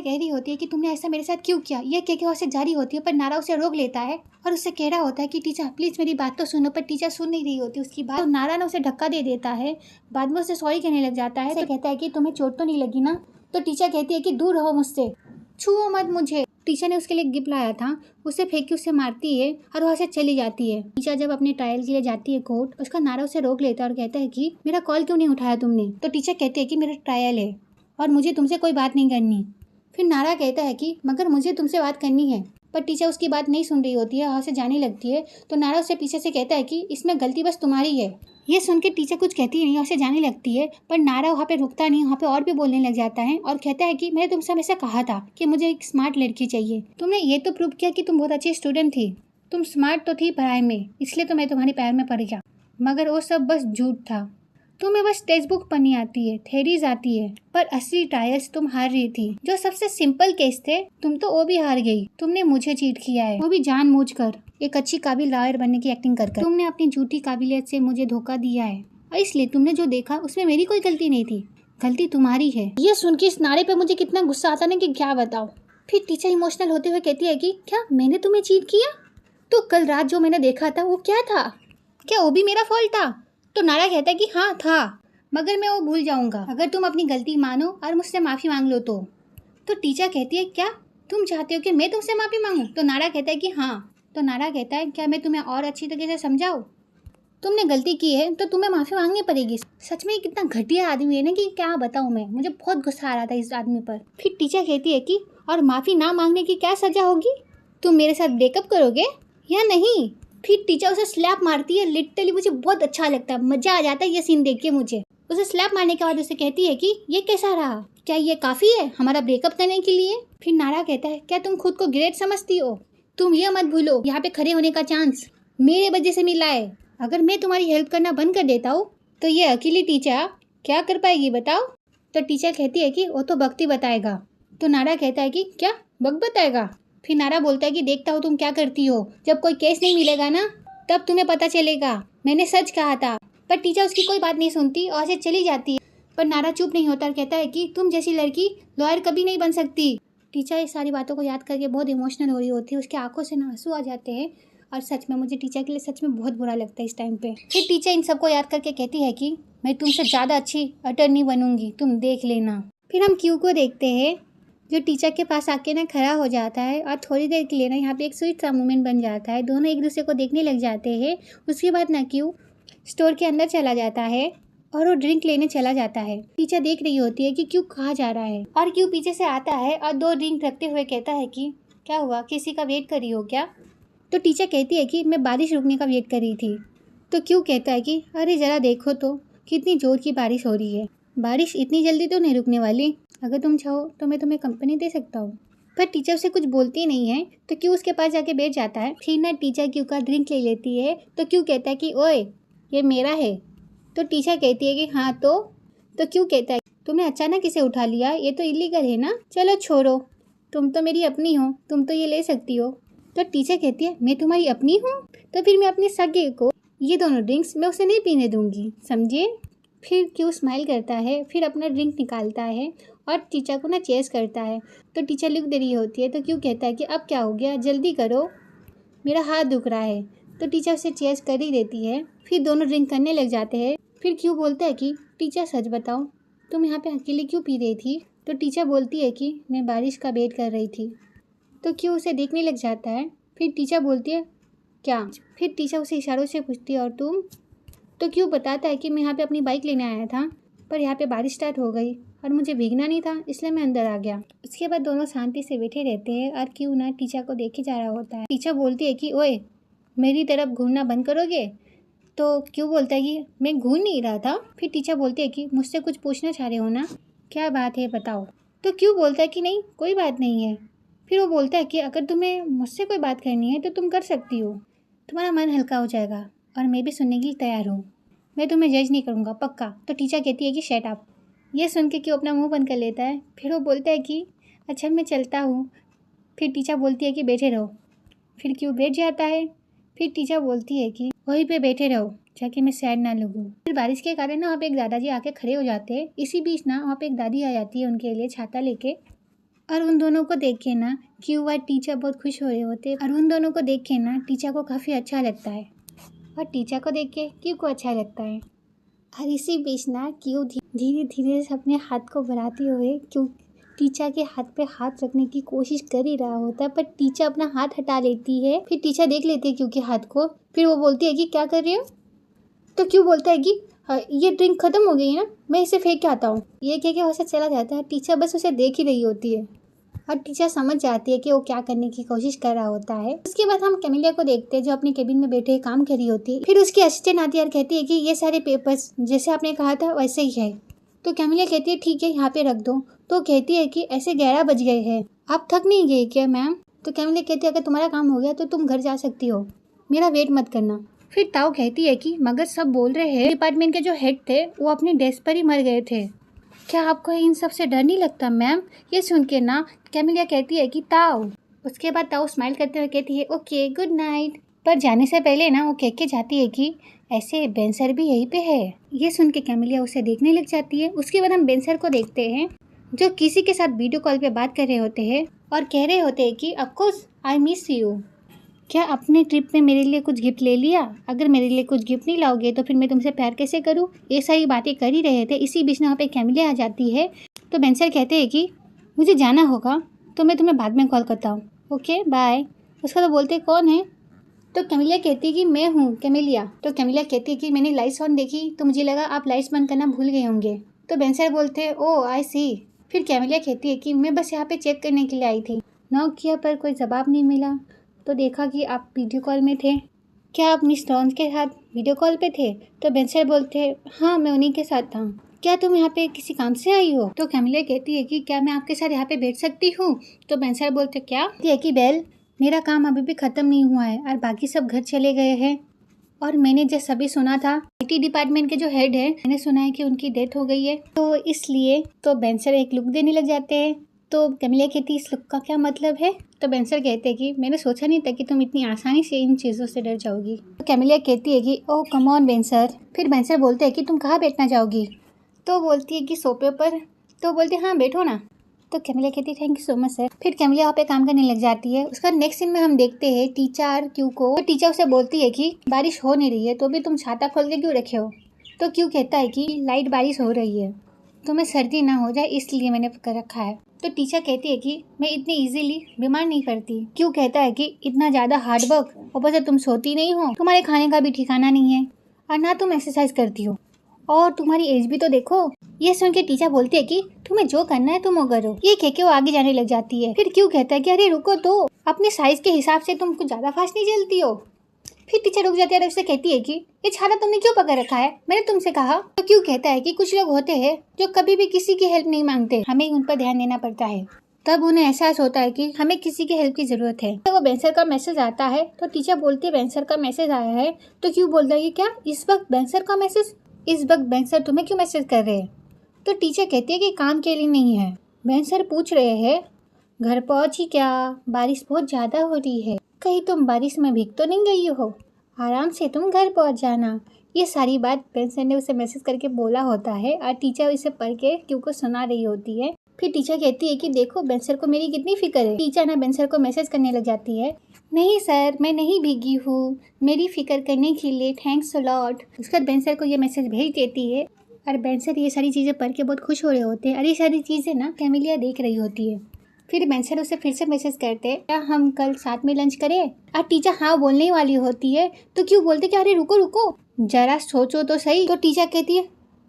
कह रही होती है कि तुमने ऐसा मेरे साथ क्यों किया। ये कह के वहाँ से जारी होती है, पर नारा उसे रोक लेता है और उससे कह रहा होता है कि टीचर प्लीज मेरी बात तो सुनो, पर टीचर सुन नहीं रही होती उसकी बात। तो नारा ने उसे धक्का दे देता है, बाद में उसे सॉरी कहने लग जाता है। तो कहता है कि तुम्हें चोट तो नहीं लगी ना। तो टीचर कहती है कि दूर रहो मुझसे, छुओ मत मुझे। टीचर ने उसके लिए गिफ्ट लाया था, उसे फेंक के उसे मारती है और वहाँ से चली जाती है। टीचर जब अपने ट्रायल के लिए जाती है कोर्ट, उसका नारा उसे रोक लेता है और कहता है कि मेरा कॉल क्यों नहीं उठाया तुमने। तो टीचर कहती है कि मेरा ट्रायल है और मुझे तुमसे कोई बात नहीं करनी। फिर नारा कहता है कि मगर मुझे तुमसे बात करनी है, पर टीचर उसकी बात नहीं सुन रही होती है, वहाँ से जाने लगती है। तो नारा उससे पीछे से कहता है कि इसमें गलती बस तुम्हारी है। ये सुन के टीचर कुछ कहती नहीं, वहाँ से जाने लगती है, पर नारा वहाँ पे रुकता नहीं, वहाँ पे और भी बोलने लग जाता है और कहता है कि मैंने तुमसे हमेशा कहा था कि मुझे एक स्मार्ट लड़की चाहिए। तुमने ये तो प्रूव किया कि तुम बहुत अच्छी स्टूडेंट थी, तुम स्मार्ट तो थी पढ़ाई में, इसलिए तो मैं तुम्हारे पैर में पड़ गया, मगर वो सब बस झूठ था। तुम्हें बस टेक्स्ट बुक पढ़नी आती है, थेरीज आती है, पर असली ट्रायल्स तुम हार रही थी। जो सबसे सिंपल केस थे तुम तो वो भी हार गई। तुमने मुझे चीट किया है, वो भी जानबूझकर, एक अच्छी काबिल लॉयर बनने की एक्टिंग कर। तुमने अपनी झूठी काबिलियत से मुझे धोखा दिया है और इसलिए तुमने जो देखा उसमें मेरी कोई गलती नहीं थी, गलती तुम्हारी है। ये सुन के इस नारे पे मुझे कितना गुस्सा आता ना कि क्या बताओ। फिर टीचर इमोशनल होते हुए कहती है कि क्या मैंने तुम्हें चीट किया? तो कल रात जो मैंने देखा था वो क्या था? क्या वो भी मेरा फॉल्ट था? तो नारा कहता है कि हाँ था, मगर मैं वो भूल जाऊंगा अगर तुम अपनी गलती मानो और मुझसे माफ़ी मांग लो तो। टीचर कहती है क्या तुम चाहते हो कि मैं तुमसे माफ़ी मांगूं? तो नारा कहता है कि हाँ। तो नारा कहता है क्या मैं तुम्हें और अच्छी तरीके से समझाऊं? तुमने गलती की है तो तुम्हें माफ़ी मांगनी पड़ेगी। सच में कितना घटिया आदमी है ना कि क्या बताऊं मैं, मुझे बहुत गुस्सा आ रहा था इस आदमी पर। फिर टीचर कहती है कि और माफ़ी ना मांगने की क्या सज़ा होगी? तुम मेरे साथ ब्रेकअप करोगे या नहीं? फिर टीचर उसे स्लैप मारती है। लिटरली मुझे बहुत अच्छा लगता है, मज़ा आ जाता है ये सीन देख के मुझे। उसे स्लैप मारने के बाद उसे कहती है कि ये कैसा रहा, क्या ये काफ़ी है हमारा ब्रेकअप करने के लिए? फिर नारा कहता है क्या तुम खुद को ग्रेट समझती हो? तुम ये मत भूलो यहाँ पे खड़े होने का चांस मेरे वजह से मिला है। अगर मैं तुम्हारी हेल्प करना बंद कर देता हूँ तो ये अकेली टीचर क्या कर पाएगी बताओ? तो टीचर कहती है कि वो तो वक्त ही बताएगा। तो नारा कहता है कि क्या वक्त बताएगा? फिर नारा बोलता है कि देखता हूँ तुम क्या करती हो, जब कोई केस नहीं मिलेगा ना तब तुम्हें पता चलेगा, मैंने सच कहा था। पर टीचर उसकी कोई बात नहीं सुनती और से चली जाती है। पर नारा चुप नहीं होता और कहता है कि तुम जैसी लड़की लॉयर कभी नहीं बन सकती। टीचर इस सारी बातों को याद करके बहुत इमोशनल हो रही होती है, उसकी आंखों से आंसू आ जाते हैं और सच में मुझे टीचर के लिए सच में बहुत बुरा लगता है इस टाइम पे। फिर टीचर इन सबको याद करके कहती है कि मैं तुमसे ज़्यादा अच्छी अटर्नी बनूंगी, तुम देख लेना। फिर हम क्यू को देखते हैं जो टीचर के पास आके ना खड़ा हो जाता है और थोड़ी देर के लिए ना यहाँ पे एक स्वीट सा मोमेंट बन जाता है, दोनों एक दूसरे को देखने लग जाते हैं। उसके बाद ना क्यू स्टोर के अंदर चला जाता है और वो ड्रिंक लेने चला जाता है। टीचर देख रही होती है कि क्यू कहाँ जा रहा है और क्यू पीछे से आता है और 2 ड्रिंक रखते हुए कहता है कि क्या हुआ, किसी का वेट कर रही हो क्या? तो टीचर कहती है कि मैं बारिश रुकने का वेट कर रही थी। तो क्यू कहता है कि अरे ज़रा देखो तो कितनी ज़ोर की बारिश हो रही है, बारिश इतनी जल्दी तो नहीं रुकने वाली, अगर तुम चाहो तो मैं तुम्हें कंपनी दे सकता हूँ। पर टीचर से कुछ बोलती नहीं है तो क्यू उसके पास जाके बैठ जाता है। फिर ना टीचर क्यू का ड्रिंक ले लेती है तो क्यू कहता है कि ओए ये मेरा है। तो टीचर कहती है कि हाँ तो क्यू कहता है तुमने अचानक इसे उठा लिया, ये तो इलीगल है ना, चलो छोड़ो, तुम तो मेरी अपनी हो, तुम तो ये ले सकती हो। तो टीचर कहती है मैं तुम्हारी अपनी हूँ, तो फिर मैं अपने सगे को ये दोनों ड्रिंक्स मैं उसे नहीं पीने दूंगी, समझिए। फिर क्यू स्माइल करता है, फिर अपना ड्रिंक निकालता है और टीचर को ना चेस करता है। तो टीचर लिख दे रही होती है तो क्यू कहता है कि अब क्या हो गया, जल्दी करो, मेरा हाथ दुख रहा है। तो टीचर उसे चेस कर ही देती है। फिर दोनों ड्रिंक करने लग जाते हैं। फिर क्यू बोलता है कि टीचर सच बताओ तुम यहाँ पे अकेले क्यों पी रही थी? तो टीचर बोलती है कि मैं बारिश का वेट कर रही थी। तो क्यू उसे देखने लग जाता है। फिर टीचर बोलती है क्या? फिर टीचर उसे इशारों से पूछती है और तुम? तो क्यू बताता है कि मैं यहाँ पे अपनी बाइक लेने आया था, पर यहाँ पे बारिश स्टार्ट हो गई और मुझे भीगना नहीं था, इसलिए मैं अंदर आ गया। उसके बाद दोनों शांति से बैठे रहते हैं और क्यू ना टीचर को देखे जा रहा होता है। टीचर बोलती है कि ओए मेरी तरफ घूरना बंद करोगे? तो क्यू बोलता है कि मैं घूर नहीं रहा था। फिर टीचर बोलती है कि मुझसे कुछ पूछना चाह रहे हो ना, क्या बात है बताओ? तो क्यू बोलता है कि नहीं कोई बात नहीं है। फिर वो बोलता है कि अगर तुम्हें मुझसे कोई बात करनी है तो तुम कर सकती हो, तुम्हारा मन हल्का हो जाएगा और मैं भी सुनने के लिए तैयार हूँ, मैं तुम्हें जज नहीं करूँगा पक्का। तो टीचर कहती है कि शट अप। ये सुन के क्यों अपना मुंह बंद कर लेता है। फिर वो बोलता है कि अच्छा मैं चलता हूँ। फिर टीचर बोलती है कि बैठे रहो। फिर क्यों बैठ जाता है। फिर टीचर बोलती है कि वहीं पे बैठे रहो जाके मैं सैड ना लगूँ। फिर बारिश के कारण ना वहाँ पे एक दादाजी आके खड़े हो जाते हैं। इसी बीच ना वहाँ पे एक दादी आ जाती है उनके लिए छाता लेके। और उन दोनों को देख के ना क्यू और टीचर बहुत खुश हो रहे होते और उन दोनों को देख के ना टीचर को काफ़ी अच्छा लगता है और टीचर को देख के क्यू को अच्छा लगता है। और इसी बीच ना क्यू धीरे धीरे अपने हाथ को बढ़ाते हुए क्यू टीचर के हाथ पे हाथ रखने की कोशिश कर ही रहा होता है, पर टीचर अपना हाथ हटा लेती है। फिर टीचर देख लेती है क्यू के हाथ को, फिर वो बोलती है कि क्या कर रहे हो। तो क्यू बोलता है कि ये ड्रिंक खत्म हो गई है ना, मैं इसे फेंक के आता हूँ। ये कह के वहाँ से चला जाता है। टीचर बस उसे देख ही रही होती है और टीचर समझ जाती है कि वो क्या करने की कोशिश कर रहा होता है। उसके बाद हम कैमिलिया को देखते हैं जो अपने केबिन में बैठे काम कर रही होती है। फिर उसकी असिस्टेंट आती है और कहती है कि ये सारे पेपर्स जैसे आपने कहा था वैसे ही है। तो कैमिलिया कहती है ठीक है यहाँ पे रख दो। तो कहती है कि ऐसे 11 बज गए हैं, आप थक नहीं गए क्या मैम। तो कैमिलिया कहती है अगर तुम्हारा काम हो गया तो तुम घर जा सकती हो, मेरा वेट मत करना। फिर ताऊ कहती है कि मगर सब बोल रहे हैं डिपार्टमेंट के जो हेड थे वो अपने डेस्क पर ही मर गए थे, क्या आपको इन सब से डर नहीं लगता मैम। ये सुन के ना कैमिलिया कहती है कि ताऊ। उसके बाद ताऊ स्माइल करते हुए कहती है ओके गुड नाइट। पर जाने से पहले ना वो कह के जाती है कि ऐसे बेंसर भी यहीं पे है। ये सुन के कैमिलिया उसे देखने लग जाती है। उसके बाद हम बेंसर को देखते हैं जो किसी के साथ वीडियो कॉल पे बात कर रहे होते हैं और कह रहे होते हैं कि ऑफकोर्स आई मिस यू। क्या अपने ट्रिप में मेरे लिए कुछ गिफ्ट ले लिया, अगर मेरे लिए कुछ गिफ्ट नहीं लाओगे तो फिर मैं तुमसे प्यार कैसे करूँ। ये सारी बातें कर ही रहे थे। इसी बीच में वहाँ पे कैमिलिया आ जाती है। तो बेंसर कहते हैं कि मुझे जाना होगा तो मैं तुम्हें बाद में कॉल करता हूँ, ओके बाय। उसका तो बोलते कौन है। तो कैमिलिया कहती है कि मैं हूँ कैमिलिया। तो कैमिलिया कहती है कि मैंने लाइट्स ऑन देखी तो मुझे लगा आप लाइट्स बंद करना भूल गए होंगे। तो बेंसर बोलते हैं ओ आई सी। फिर कैमिलिया कहती है कि मैं बस यहाँ पे चेक करने के लिए आई थी, नॉक किया पर कोई जवाब नहीं मिला तो देखा कि आप वीडियो कॉल में थे। क्या आप मिस टॉन्स के साथ वीडियो कॉल पे थे। तो बेंसर बोलते हैं हाँ मैं उन्हीं के साथ था। क्या तुम यहाँ पे किसी काम से आई हो। तो कैमिलिया कहती है कि क्या मैं आपके साथ यहाँ पे बैठ सकती हूँ। तो बेंसर बोलते क्या कि बेल मेरा काम अभी भी ख़त्म नहीं हुआ है और बाकी सब घर चले गए हैं और मैंने जैसे अभी सुना था IT डिपार्टमेंट के जो हेड है मैंने सुना है कि उनकी डेथ हो गई है तो इसलिए। तो बेंसर एक लुक देने लग जाते हैं। तो कैमिलिया कहती इस लुक का क्या मतलब है। तो बेंसर कहते हैं कि मैंने सोचा नहीं था कि तुम इतनी आसानी से इन चीज़ों से डर जाओगी। तो कैमिलिया कहती है कि ओह कम ऑन बेंसर। फिर बेंसर बोलते हैं कि तुम कहाँ बैठना चाहोगी। तो बोलती है कि सोफे पर। तो बोलते हाँ बैठो ना। तो कैमिलिया कहती है thank you so much sir. फिर कैमिलिया वहाँ पे काम करने लग जाती है। उसका नेक्स्ट सीन में हम देखते हैं टीचर क्यू को। तो टीचर उसे बोलती है कि बारिश हो नहीं रही है तो भी तुम छाता खोल के क्यों रखे हो। तो क्यू कहता है कि लाइट बारिश हो रही है तुम्हें सर्दी ना हो जाए इसलिए मैंने कर रखा है। तो टीचर कहती है कि मैं इतनी इजीली बीमार नहीं पड़ती। क्यों कहता है कि इतना ज़्यादा हार्ड वर्क, ऊपर से तुम सोती नहीं हो, तुम्हारे खाने का भी ठिकाना नहीं है और ना तुम एक्सरसाइज करती हो और तुम्हारी एज भी तो देखो। ये सुन के टीचर बोलती है कि तुम्हें जो करना है तुम वो करो। ये कह के वो आगे जाने लग जाती है। फिर क्यों कहता है कि अरे रुको तो, अपने साइज के हिसाब से तुम कुछ ज़्यादा फास्ट नहीं चलती हो। फिर टीचर रुक जाती है और उससे कहती है कि ये छाता तुमने क्यों पकड़ रखा है, मैंने तुमसे कहा। तो क्यों कहता है कि कुछ लोग होते हैं जो कभी भी किसी की हेल्प नहीं मांगते, हमें उन पर ध्यान देना पड़ता है, तब उन्हें एहसास होता है कि हमें किसी की हेल्प की जरूरत है। तो वो बेंसर का मैसेज आता है। तो टीचर बोलती है बेंसर का मैसेज आया है। तो क्यों बोलता है क्या इस वक्त बेंसर का मैसेज, इस वक्त बेंसर तुम्हें क्यों मैसेज कर रहे हैं। तो टीचर कहती है कि काम के लिए नहीं है। बेंसर पूछ रहे हैं घर पहुंची क्या, बारिश बहुत ज़्यादा हो रही है, कहीं तुम बारिश में भीग तो नहीं गई हो, आराम से तुम घर पहुंच जाना। ये सारी बात बेंसर ने उसे मैसेज करके बोला होता है और टीचर इसे पढ़ के क्यू को सुना रही होती है। फिर टीचर कहती है कि देखो बेंसर को मेरी कितनी फिक्र है। टीचर ना बेंसर को मैसेज करने लग जाती है नहीं सर मैं नहीं भीगी हूँ, मेरी फिक्र करने के लिए थैंक्स अ लॉट। उसके बाद बेंसर को ये मैसेज भेज देती है और बेंसर ये सारी चीज़ें पढ़ के बहुत खुश हो रहे होते हैं और ये सारी चीज़ें ना कैमिलिया देख रही होती है। फिर बेंसर उसे फिर से मैसेज करते क्या हम कल साथ में लंच करें। और टीचर हाँ बोलने वाली होती है। तो क्यों बोलते कि अरे रुको रुको जरा सोचो तो सही। तो टीचर कहती है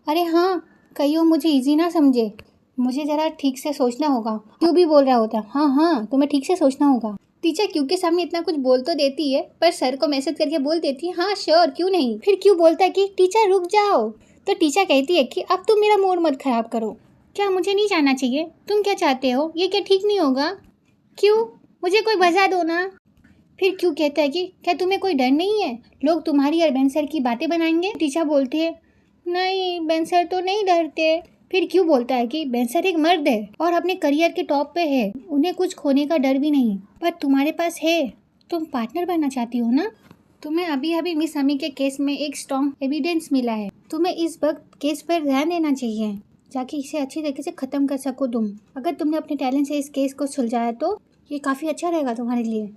अरे हाँ कहियो मुझे इजी ना समझे, मुझे ज़रा ठीक से सोचना होगा। क्यों भी बोल रहा होता है हाँ तुम्हें ठीक से सोचना होगा। टीचर क्यों के सामने इतना कुछ बोल तो देती है पर सर को मैसेज करके बोल देती है हाँ श्योर क्यों नहीं। फिर क्यों बोलता है कि टीचर रुक जाओ। तो टीचर कहती है कि अब तुम मेरा मूड मत खराब करो, क्या मुझे नहीं जाना चाहिए, तुम क्या चाहते हो, ये क्या ठीक नहीं होगा, क्यों मुझे कोई वजह दो ना। फिर क्यों कहता है कि क्या तुम्हें कोई डर नहीं है, लोग तुम्हारी और बेंसर की बातें बनाएंगे। टीचर बोलती है नहीं बेंसर तो नहीं डरते। फिर क्यों बोलता है कि बेंसर एक मर्द है और अपने करियर के टॉप पे है, उन्हें कुछ खोने का डर भी नहीं, पर तुम्हारे पास है, तुम पार्टनर बनना चाहती हो ना, तुम्हें अभी अभी मिस अमी के केस में एक स्ट्रॉन्ग एविडेंस मिला है, तुम्हें इस वक्त केस पर ध्यान देना चाहिए। जाके इसे अच्छी तरीके से ख़त्म कर सको तुम। अगर तुमने अपने टैलेंट से इस केस को सुलझाया तो ये काफ़ी अच्छा रहेगा तुम्हारे लिए।